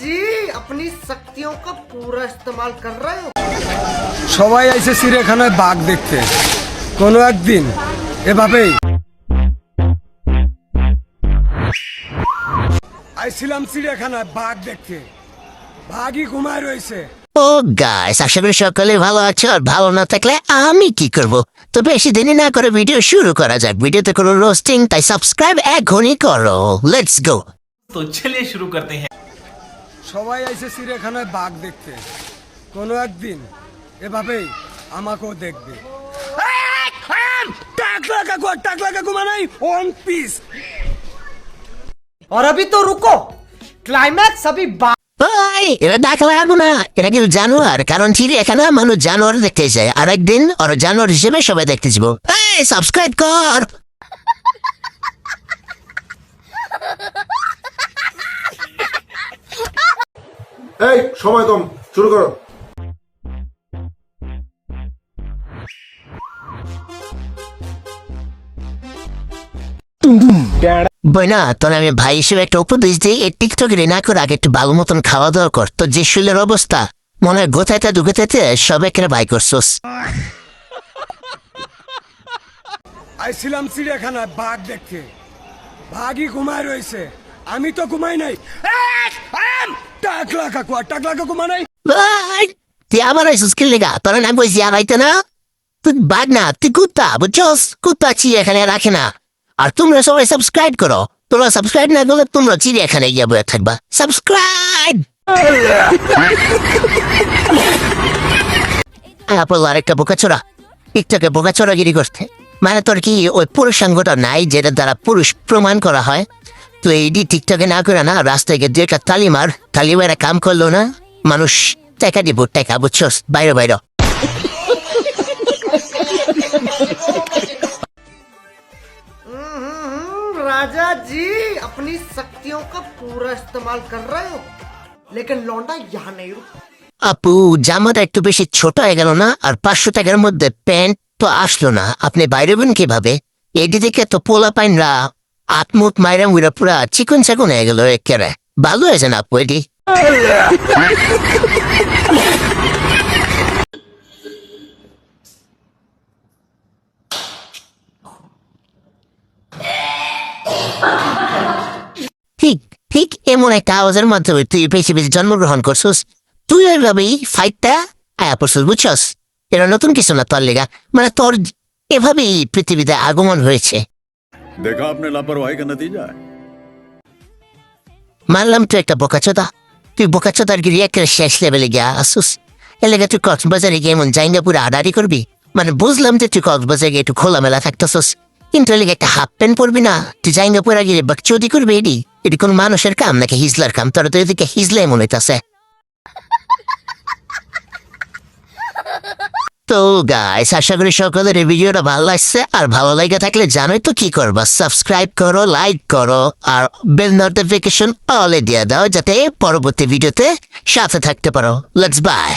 जी अपनी शक्तियों का पूरा इस्तेमाल कर रहे हो। সবাই আইছে চিড়িয়াখানায় বাঘ দেখতে কোনো একদিন এভাবেই আইছিলাম চিড়িয়াখানায় বাঘ দেখতে বাঘই ঘুমায় রয়েছে। ও গাইস, আশা করি সকলে ভালো আছো। আর ভালো না থাকলে আমি কি করব? তো বেশি দেরি না করে ভিডিও শুরু করা যাক। ভিডিওতে কোনো রোস্টিং, তাই সাবস্ক্রাইব এখনই করো। Let's go. तो चलिए शुरू करते हैं। সবাই আইছে চিড়িয়াখানায় বাঘ দেখতে কোনো একদিন এভাবেই আমাকেও দেখবে। টাকলা কাকু মানে ওয়ান পিস। और अभी तो रुको, क्लाइमैक्स अभी ভাই, এরা ডাকলে আনবো না, এরা কিন্তু জানোয়ার। কারণ চিড়িয়াখানা মানুষ জানোয়ার দেখতে যায়, আর একদিন ওরা জানোয়ার হিসেবে সবাই দেখতে যাবো। এই সাবস্ক্রাইব কর। এই সময় কম, শুরু করো। বইনা, তোর আমি ভাই হিসেবে একটা উপদেশ দিই, এই টিকটকে না করে আগে একটু ভালো মতন খাওয়া দাওয়া কর। তো যে শরীরের অবস্থা, মনে হয় গোথাইতে ঢুকেতে সব এখানে ভাই করছোস। আইছিলাম চিড়িয়াখানায় বাঘ দেখতে বাঘই ঘুমায় রয়েছে, আমি তো ঘুমাই নাই। টাকলা কাকু মানে ভাই, তুই আবার আইসুস কি লেগা? তোর না বলছি আগাইতে না? তুই বাঘ না, তুই কুত্তা, বুঝছস? কুত্তা চিড়িয়াখানায় রাখে না। আর তোমরা সবাই সাবস্ক্রাইব করো। তোমরা সাবস্ক্রাইব না করলে তোমরা চিড়িয়াখানায় গিয়ে বয়ে থাকবা। সাবস্ক্রাইব। আরেকটা বোকাচোরা টিকটকে বোকাচোরাগিরি করতে। মানে তোর কি ওই পুরুষ সাঙ্গটা নাই যেটা দ্বারা পুরুষ প্রমাণ করা হয়? তো এইটি টিকটকে না করে না, রাস্তায় গিয়ে একটা তালি মার। তালি মারা কাম করলো না, মানুষ টাকা দিব, টাকা, বুঝছস? বাইরে বাইরে राजा जी अपनी शक्तियों का पूरा इस्तेमाल कर रहे हो, लेकिन लौंडा यहाँ नहीं रुक। আপু, জামাটা একটু বেশি ছোট হয়ে গেল না? আর 500 টাকার মধ্যে প্যান্ট তো আসলো না, আপনি বাইরে বেন কিভাবে? এটি থেকে তো পোলা পাইনরা আত্মুত মাইরা মুইরা পুরা চিকন চাকন হয়ে গেল। একেবারে ভালো হয়েছে না আপু এটি? ঠিক ঠিক এমন একটা আওয়াজের মাধ্যমে তুই পৃথিবীতে জন্মগ্রহণ করছিস। তুই ওইভাবেই ফাইটটা আয়া পড়ছিস, বুঝছস? এটা নতুন কিছু না তোর লেগা, মানে তোর এভাবেই পৃথিবীতে আগমন হয়েছে। देखा आपने लापरवाही का नतीजा है। মানলাম তুই একটা বোকাচোদা। তুই বোকাচোদার গিয়ে একেবারে শেষ লেভেলে গিয়া আসুস। এর লেগে তুই কক্সবাজারে গিয়ে এমন জাইঙ্গা পুরো আড়াড়ি করবি। মানে বুঝলাম যে তুই কক্সবাজারে গিয়ে একটু খোলামেলা থাকতেছস, কিন্তু এর লেগে একটা হাফ প্যান্ট পরবি না? তুই জাইঙ্গা পুরা গিয়ে বাকচৌদি করবি? এটি কোন মানুষের কাম নাকি হিজলার কাম? তোর তো এদিকে হিজলে মনে হইতাছে। তো গাইস, আশা করি সকলের এই ভিডিওটা ভালো লাগছে। আর ভালো লাগে থাকলে জানোই তো কি করবা, সাবস্ক্রাইব করো, লাইক করো, আর বেল নোটিফিকেশন অলে দিয়ে দাও, যাতে পরবর্তী ভিডিওতে সাথে থাকতে পারো। Let's by.